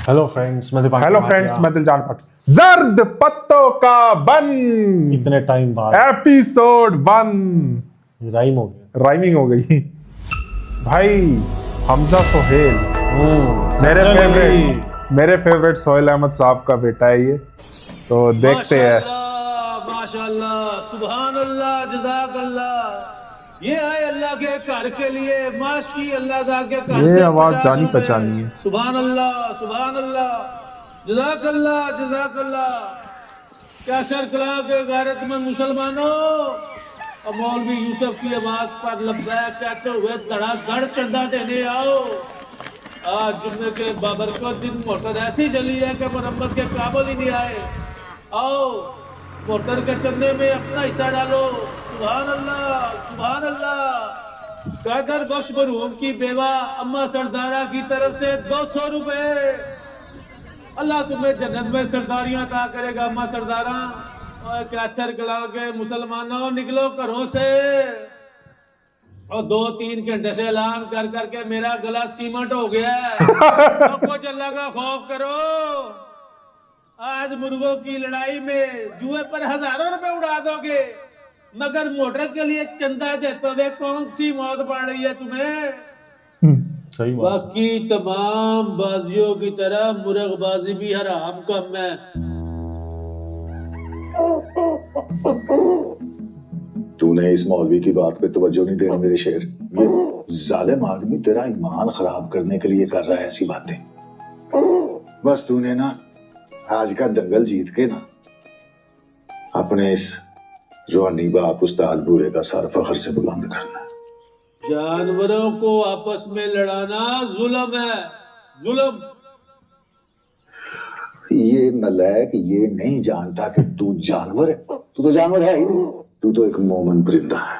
Hello friends, मैं दिलजान पाटिल। जर्द पत्तों का बन, इतने टाइम बाद एपिसोड 1। राइम हो गया। राइमिंग हो गई भाई। हमजा सोहेल सज्जन अली। मेरे फेवरेट सोहेल अहमद साहब का बेटा है ये, तो देखते हैं। माशाअल्लाह, सुभान अल्लाह, जज़ाक अल्लाह। ये है अल्लाह के घर के लिए माश की, अल्लाह ताला के घर ये से आवाज 50 जानी रुपए। पहचानी है। सुभान अल्लाह, सुभान अल्लाह, जज़ाक अल्लाह, जज़ाक अल्लाह। क्या सर कला के गैरतमंद मुसलमानों, अब मौलवी यूसुफ की आवाज पर लब्बैक कहते हुए धड़ाधड़ चंदा देने आओ। आज जुम्मे के बाबरकत दिन मोटर ऐसी चली है कि मरम्मत के काबल ही नहीं आए। आओ मोटर के चंदे में अपना हिस्सा डालो। सुभान अल्लाह, सुभान अल्लाह। कादर बख्श मरहूम की बेवा अम्मा सरदारा की तरफ से 200 रुपए। अल्लाह तुम्हें जन्नत में सरदारियां अता करेगा अम्मा सरदारा। और कैसर कला के मुसलमानों, निकलो घरों से और 2-3 घंटे से ऐलान कर करके मेरा गला सीमेंट हो गया है। तो कुछ अल्लाह का खौफ करो। आज मुर्गों की लड़ाई में जुए पर हजारों रुपए उड़ा दोगे, मगर मोटर के लिए चंदा देते हुए कौन सी मौत पड़ रही है तुम्हें? सही बात। बाकी तमाम बाजियों की तरह मुर्गबाजी भी हराम कम है। तूने इस मौलवी की बात पे तवज्जो नहीं दे रहा मेरे शेर। ये जालिम आदमी तेरा ईमान खराब करने के लिए कर रहा है ऐसी बातें। बस तूने ना आज का दंगल जीत के ना अपने इस जवानी बाप उस्ताद बूरे का सर फखर से बुलंद करना। जानवरों को आपस में लड़ाना जुल्म है, जुल्म। ये नलायक ये नहीं जानता कि तू जानवर है। तू तो जानवर है ही नहीं, तू तो एक मोमन परिंदा है।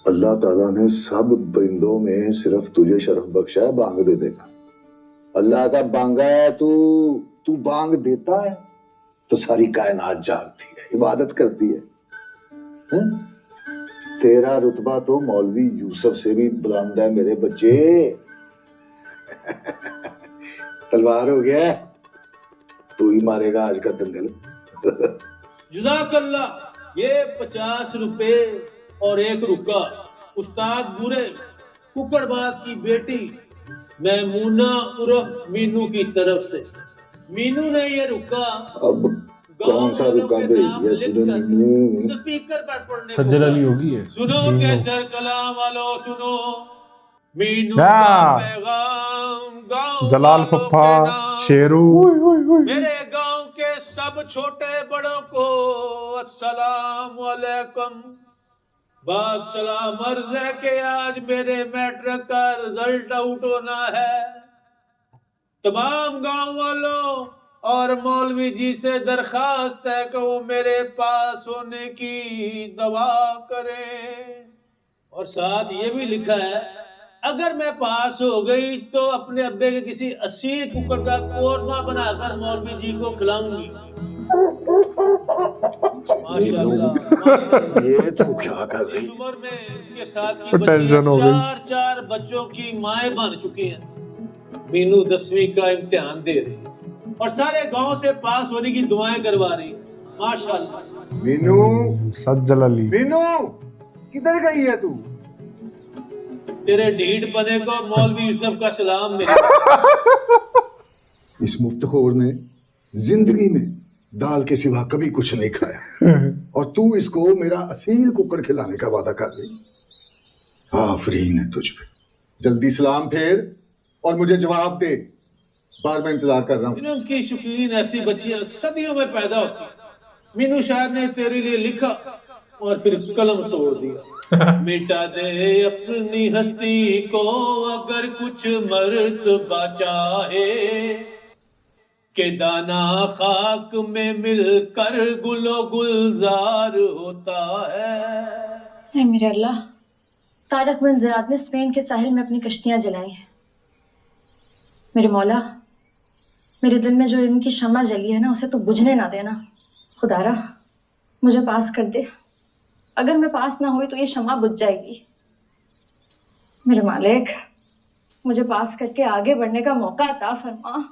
अल्लाह ताला ने सब परिंदों में सिर्फ तुझे शरफ बख्शा है बांग दे देगा। अल्लाह का बांगा है तू बांग देता है तो सारी कायनात जागती है, इबादत करती है। तेरा रुतबा तो मौलवी यूसुफ से भी बुलंद है मेरे बच्चे। तलवार हो गया, तू ही मारेगा आज का दंगल। जज़ाकल्लाह। ये 50 रुपए और 1 रुका उस्ताद बूरे कुकड़बाज की बेटी मैमूना उर्फ मीनू की तरफ से। मीनू ने ये रुका अब कौन सा रुका भेज दिया तूने मीनू? स्पीकर पर पढ़ने सज्जन अली होगी है। सुनो कैसर कलाम वालों, सुनो मीनू ना। का पैगाम गाँव जलाल वालों पप्पा, के नाम। शेरू, मेरे गांव के सब छोटे बड़ों को अस्सलाम वालेकुम। बात सलाम अर्ज है कि आज मेरे मैट्रिक का रिजल्ट आउट होना है। तमाम गांव वालों और मौलवी जी से दरखास्त है कि वो मेरे पास होने की दुआ करें। और साथ ये भी लिखा है, अगर मैं पास हो गई तो अपने अब्बे के किसी असील कुकर का कोरमा बनाकर मौलवी जी को खिलाऊंगी। माशाल्लाह, माशाल्लाह। ये तू क्या कर रही? इस उम्र में इसके साथ की टेंशन हो गई। 4 बच्चों की माएं बन चुकी हैं। मीनू 10वीं का इम्तिहान दे रही और सारे गांव से पास होने की दुआएं करवा रही। माशाल्लाह। मीनू, सज्जल अली। मीनू किधर गई है तू? तेरे ढीठ पने को मौलवी यूसुफ का सलाम मेरे। इस मुफ्तखोर ने जिंदगी में दाल के सिवा कभी कुछ नहीं खाया और तू इसको मेरा असील कुकर खिलाने का वादा कर रही। आफरीन है तुझ पे। जल्दी सलाम फेर और मुझे जवाब दे। बार मैं इंतजार कर रहा हूँ। मीनू की शौकीन ऐसी बच्चियां सदियों में पैदा होती हैं। मीनू शायर ने तेरे लिए लिखा और फिर कलम तोड़ दिया। मिटा दे अपनी हस्ती को अगर कुछ मर्तबा चाहे, के दाना खाक में मिलकर गुलो गुलजार होता है। ऐ मेरे अल्लाह, तारक बिन ज़ियाद ने स्पेन के साहिल में अपनी कश्तियां जलाई हैं। मेरे मौला, मेरे दिल में जो इल्म की शमा जली है ना, उसे तो बुझने ना देना। खुदारा मुझे पास कर दे। अगर मैं पास ना हुई तो ये शमा बुझ जाएगी। मेरे मालिक, मुझे पास करके आगे बढ़ने का मौका अता फरमा।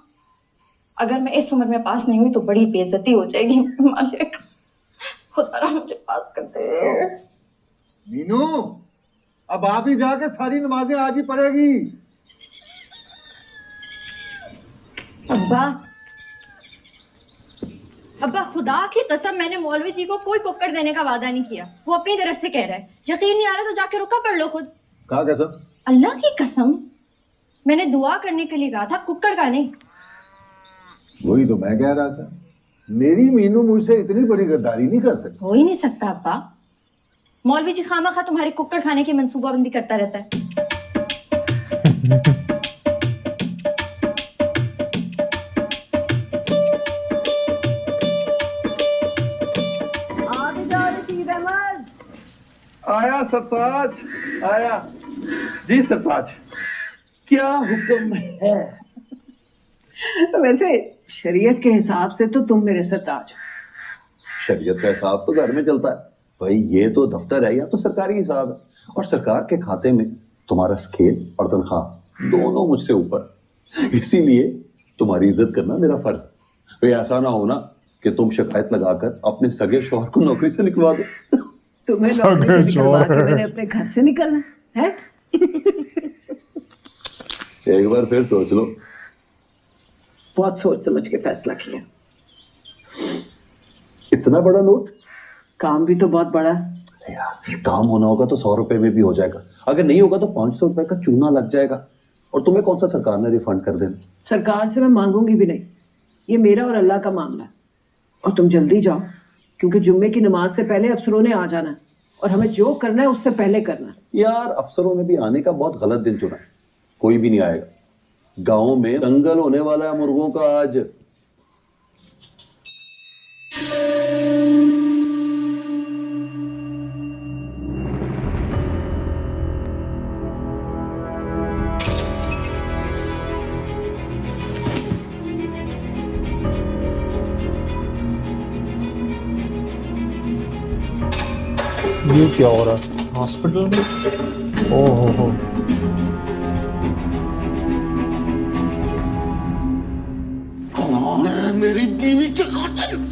अगर मैं इस उम्र में पास नहीं हुई तो बड़ी बेइज्जती हो जाएगी मालिक। खुदा मुझे पास कर दे। मीनू, अब आप ही जाके सारी नमाजें आज ही पढ़ेगी। अब्बा, अब्बा खुदा की कसम मैंने मौलवी जी को कोई कुक्कड़ देने का वादा नहीं किया। वो अपनी तरफ से कह रहा है। यकीन नहीं आ रहा तो जाके रुका पढ़ लो खुद। कहा कसम? अल्लाह की कसम, मैंने दुआ करने के लिए कहा था, कुक्कड़ का नहीं। वही तो मैं कह रहा था, मेरी मीनू मुझसे इतनी बड़ी गद्दारी नहीं कर सकती। हो ही नहीं सकता अब्बा। मौलवी जी खामा तुम्हारे कुक्कड़ खाने की मंसूबाबंदी करता रहता है। आया सरताज, आया जी सरताज, क्या हुक्म है? वैसे शरीयत के हिसाब से तो तुम मेरे सरताज हो। शरीयत का हिसाब तो घर में चलता है भाई, ये तो दफ्तर है या तो सरकारी हिसाब है, और सरकार के खाते में तुम्हारा स्केल और तनख्वाह दोनों मुझसे ऊपर, इसीलिए तुम्हारी इज्जत करना मेरा फर्ज है। भाई ऐसा ना हो ना कि तुम शिकायत लगाकर अपने सगे शौहर को नौकरी से निकलवा दो। तुम्हें नौकरी से निकलवा के मैंने अपने घर से निकलना है? एक बार फिर सोच लो। बहुत सोच समझ के फैसला किया। इतना बड़ा नोट? काम भी तो बहुत बड़ा है। अरे यार, काम होना होगा तो 100 रुपए में भी हो जाएगा, अगर नहीं होगा तो 500 रुपए का चूना लग जाएगा, और तुम्हें कौन सा सरकार ने रिफंड कर देना। सरकार से मैं मांगूंगी भी नहीं, ये मेरा और अल्लाह का मामला है। और तुम जल्दी जाओ, क्योंकि जुम्मे की नमाज से पहले अफसरों ने आ जाना है, और हमें जो करना है उससे पहले करना है। यार अफसरों ने भी आने का बहुत गलत दिन चुना है, कोई भी नहीं आएगा। गांव में दंगल होने वाला है मुर्गों का आज। ये क्या हो रहा है हॉस्पिटल में? ओह हो। कौन है मेरी बीवी के कातिल?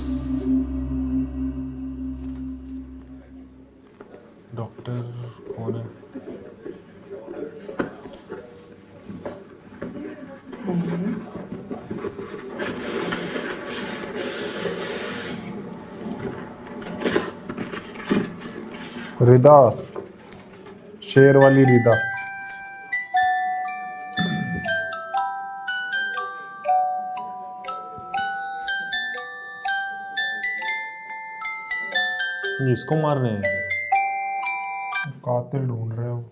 डॉक्टर कौन है? रिदा, शेर वाली रिदा। ये इसको मारने हैं? कातिल ढूंढ रहे हो?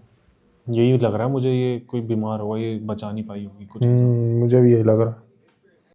यही लग रहा है मुझे, ये कोई बीमार होगा, ये बचा नहीं पाई होगी कुछ ऐसा। मुझे भी यही लग रहा है।